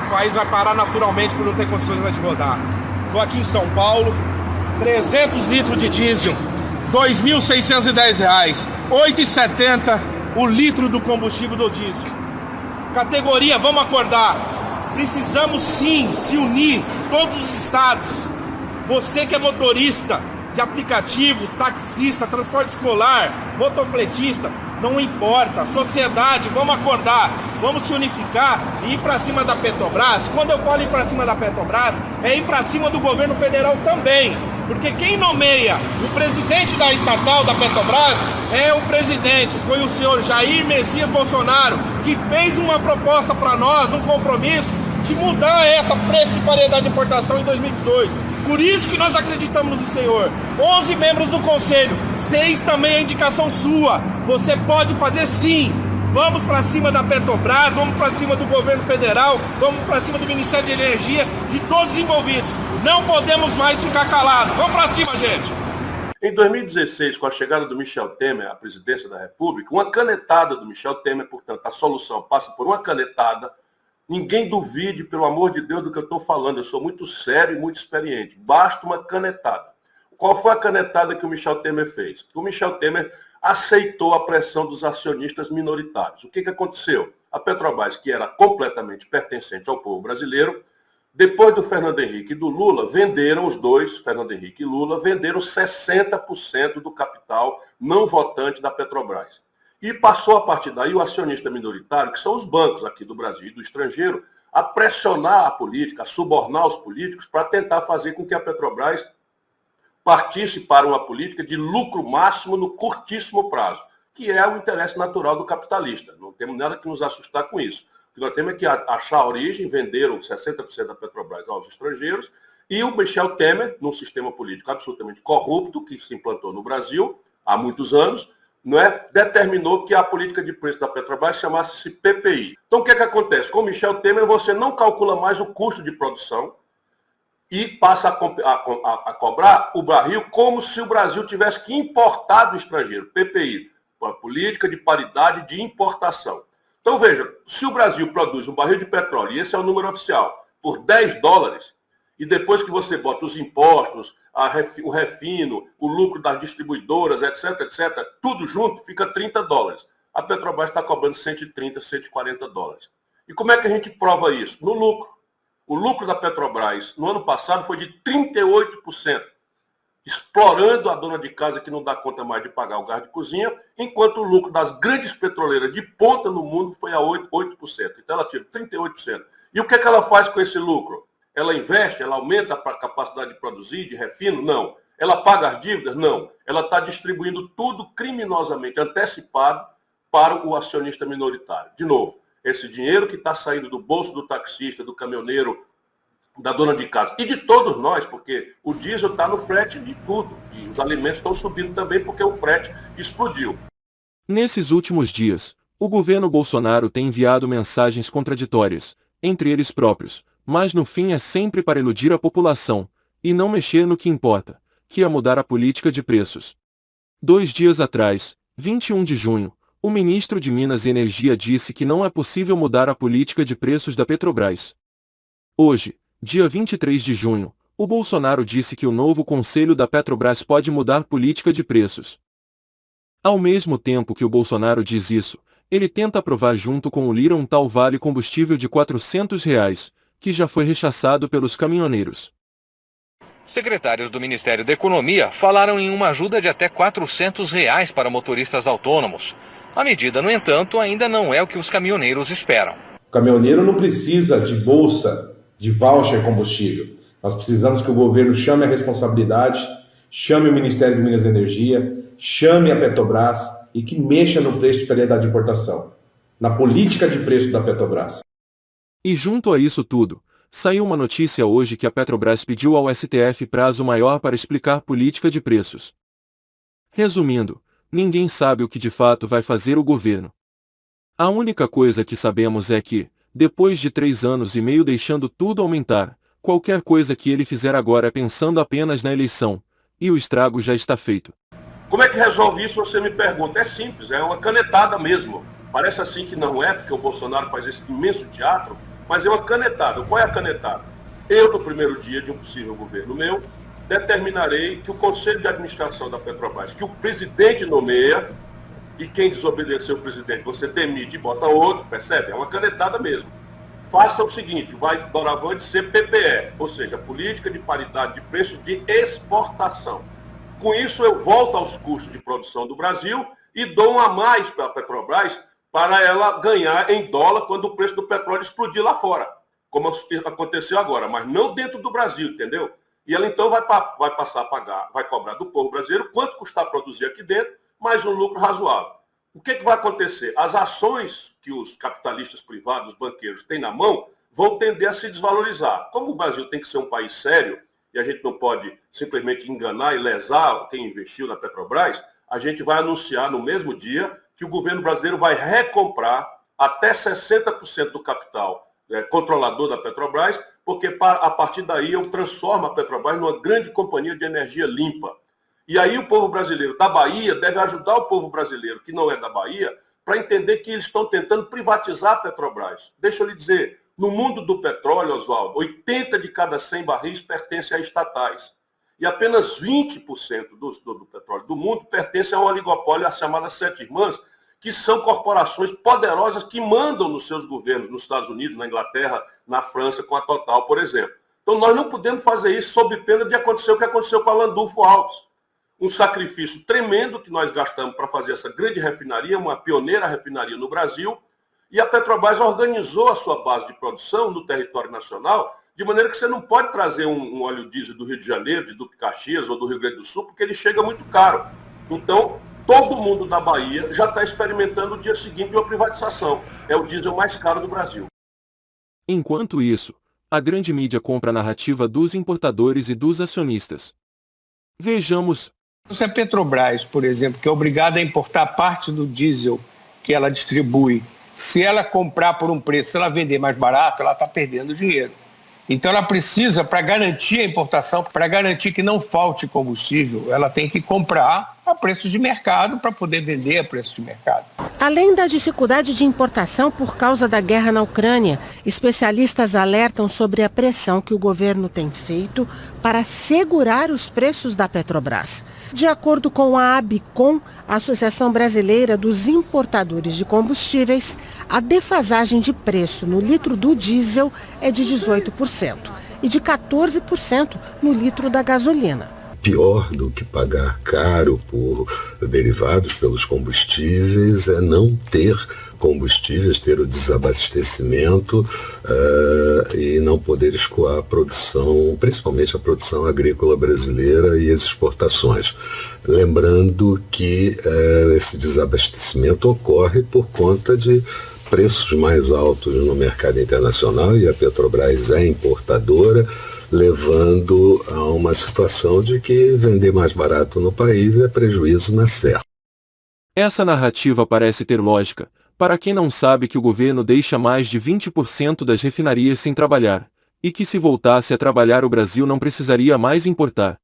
o país vai parar naturalmente por não ter condições de rodar. Estou aqui em São Paulo, 300 litros de diesel, R$ 2.610, R$ 8,70 o litro do combustível do diesel. Categoria, vamos acordar. Precisamos sim se unir, todos os estados. Você que é motorista de aplicativo, taxista, transporte escolar, motociclista, não importa. Sociedade, vamos acordar, vamos se unificar e ir para cima da Petrobras. Quando eu falo ir para cima da Petrobras, é ir para cima do governo federal também. Porque quem nomeia o presidente da estatal da Petrobras é o presidente, foi o senhor Jair Messias Bolsonaro, que fez uma proposta para nós, um compromisso de mudar essa preço de paridade de importação em 2018. Por isso que nós acreditamos no senhor. 11 membros do conselho, 6 também é indicação sua. Você pode fazer sim. Vamos para cima da Petrobras, vamos para cima do governo federal, vamos para cima do Ministério de Energia, de todos os envolvidos. Não podemos mais ficar calados. Vamos para cima, gente. Em 2016, com a chegada do Michel Temer à presidência da República, uma canetada do Michel Temer, portanto, a solução passa por uma canetada. Ninguém duvide, pelo amor de Deus, do que eu estou falando. Eu sou muito sério e muito experiente. Basta uma canetada. Qual foi a canetada que o Michel Temer fez? O Michel Temer aceitou a pressão dos acionistas minoritários. O que aconteceu? A Petrobras, que era completamente pertencente ao povo brasileiro, depois do Fernando Henrique e do Lula, venderam os dois, Fernando Henrique e Lula, venderam 60% do capital não votante da Petrobras. E passou a partir daí o acionista minoritário, que são os bancos aqui do Brasil e do estrangeiro, a pressionar a política, a subornar os políticos para tentar fazer com que a Petrobras partisse para uma política de lucro máximo no curtíssimo prazo, que é o interesse natural do capitalista. Não temos nada que nos assustar com isso. O que nós temos é que achar a origem, venderam 60% da Petrobras aos estrangeiros, e o Michel Temer, num sistema político absolutamente corrupto, que se implantou no Brasil há muitos anos, determinou que a política de preço da Petrobras chamasse-se PPI. Então, o que acontece? Com o Michel Temer, você não calcula mais o custo de produção e passa a cobrar o barril como se o Brasil tivesse que importar do estrangeiro. PPI, a política de paridade de importação. Então, veja, se o Brasil produz um barril de petróleo, e esse é o número oficial, por $10, e depois que você bota os impostos, o refino, o lucro das distribuidoras, etc., tudo junto, fica $30. A Petrobras está cobrando $130, $140. E como é que a gente prova isso? No lucro. O lucro da Petrobras no ano passado foi de 38%, explorando a dona de casa que não dá conta mais de pagar o gás de cozinha, enquanto o lucro das grandes petroleiras de ponta no mundo foi a 8%. Então ela tira 38%. E o que ela faz com esse lucro? Ela investe, ela aumenta a capacidade de produzir, de refino? Não. Ela paga as dívidas? Não. Ela está distribuindo tudo criminosamente antecipado para o acionista minoritário. De novo, esse dinheiro que está saindo do bolso do taxista, do caminhoneiro, da dona de casa e de todos nós, porque o diesel está no frete de tudo. E os alimentos estão subindo também porque o frete explodiu. Nesses últimos dias, o governo Bolsonaro tem enviado mensagens contraditórias, entre eles próprios, mas no fim é sempre para iludir a população, e não mexer no que importa, que é mudar a política de preços. 2 dias atrás, 21 de junho, o ministro de Minas e Energia disse que não é possível mudar a política de preços da Petrobras. Hoje, dia 23 de junho, o Bolsonaro disse que o novo conselho da Petrobras pode mudar a política de preços. Ao mesmo tempo que o Bolsonaro diz isso, ele tenta aprovar junto com o Lira um tal vale combustível de R$ 400, que já foi rechaçado pelos caminhoneiros. Secretários do Ministério da Economia falaram em uma ajuda de até R$ 400 para motoristas autônomos. A medida, no entanto, ainda não é o que os caminhoneiros esperam. O caminhoneiro não precisa de bolsa, de voucher combustível. Nós precisamos que o governo chame a responsabilidade, chame o Ministério de Minas e Energia, chame a Petrobras e que mexa no preço de paridade de importação, na política de preço da Petrobras. E junto a isso tudo, saiu uma notícia hoje que a Petrobras pediu ao STF prazo maior para explicar política de preços. Resumindo, ninguém sabe o que de fato vai fazer o governo. A única coisa que sabemos é que, depois de 3 anos e meio deixando tudo aumentar, qualquer coisa que ele fizer agora é pensando apenas na eleição, e o estrago já está feito. Como é que resolve isso, você me pergunta? É simples, é uma canetada mesmo. Parece assim que não é, porque o Bolsonaro faz esse imenso teatro, Mas é uma canetada. Qual é a canetada? Eu, no primeiro dia de um possível governo meu, determinarei que o Conselho de Administração da Petrobras, que o presidente nomeia, e quem desobedecer o presidente, você demite e bota outro, percebe? É uma canetada mesmo. Faça o seguinte, vai doravante ser PPE, ou seja, Política de Paridade de Preços de Exportação. Com isso, eu volto aos custos de produção do Brasil e dou um a mais para a Petrobras para ela ganhar em dólar quando o preço do petróleo explodir lá fora, como aconteceu agora, mas não dentro do Brasil, entendeu? E ela então vai passar a pagar, vai cobrar do povo brasileiro quanto custar produzir aqui dentro, mais um lucro razoável. O que vai acontecer? As ações que os capitalistas privados, os banqueiros têm na mão, vão tender a se desvalorizar. Como o Brasil tem que ser um país sério, e a gente não pode simplesmente enganar e lesar quem investiu na Petrobras, a gente vai anunciar no mesmo dia que o governo brasileiro vai recomprar até 60% do capital controlador da Petrobras, porque a partir daí eu transformo a Petrobras numa grande companhia de energia limpa. E aí o povo brasileiro da Bahia deve ajudar o povo brasileiro que não é da Bahia para entender que eles estão tentando privatizar a Petrobras. Deixa eu lhe dizer, no mundo do petróleo, Oswaldo, 80 de cada 100 barris pertencem a estatais. E apenas 20% do petróleo do mundo pertence a um oligopólio, a chamada Sete Irmãs, que são corporações poderosas que mandam nos seus governos, nos Estados Unidos, na Inglaterra, na França, com a Total, por exemplo. Então nós não podemos fazer isso sob pena de acontecer o que aconteceu com a Landulfo Alves. Um sacrifício tremendo que nós gastamos para fazer essa grande refinaria, uma pioneira refinaria no Brasil, e a Petrobras organizou a sua base de produção no território nacional, de maneira que você não pode trazer um óleo diesel do Rio de Janeiro, de Duque Caxias ou do Rio Grande do Sul, porque ele chega muito caro. Então, todo mundo da Bahia já está experimentando o dia seguinte de uma privatização. É o diesel mais caro do Brasil. Enquanto isso, a grande mídia compra a narrativa dos importadores e dos acionistas. Vejamos. Se a Petrobras, por exemplo, que é obrigada a importar parte do diesel que ela distribui, se ela comprar por um preço, se ela vender mais barato, ela está perdendo dinheiro. Então ela precisa, para garantir a importação, para garantir que não falte combustível, ela tem que comprar a preço de mercado para poder vender a preço de mercado. Além da dificuldade de importação por causa da guerra na Ucrânia, especialistas alertam sobre a pressão que o governo tem feito para segurar os preços da Petrobras. De acordo com a ABICOM, a Associação Brasileira dos Importadores de Combustíveis, a defasagem de preço no litro do diesel é de 18% e de 14% no litro da gasolina. Pior do que pagar caro por derivados pelos combustíveis é não ter combustíveis, ter o desabastecimento e não poder escoar a produção, principalmente a produção agrícola brasileira e as exportações. Lembrando que esse desabastecimento ocorre por conta de preços mais altos no mercado internacional e a Petrobras é importadora, levando a uma situação de que vender mais barato no país é prejuízo na certa. Essa narrativa parece ter lógica, para quem não sabe que o governo deixa mais de 20% das refinarias sem trabalhar, e que se voltasse a trabalhar o Brasil não precisaria mais importar.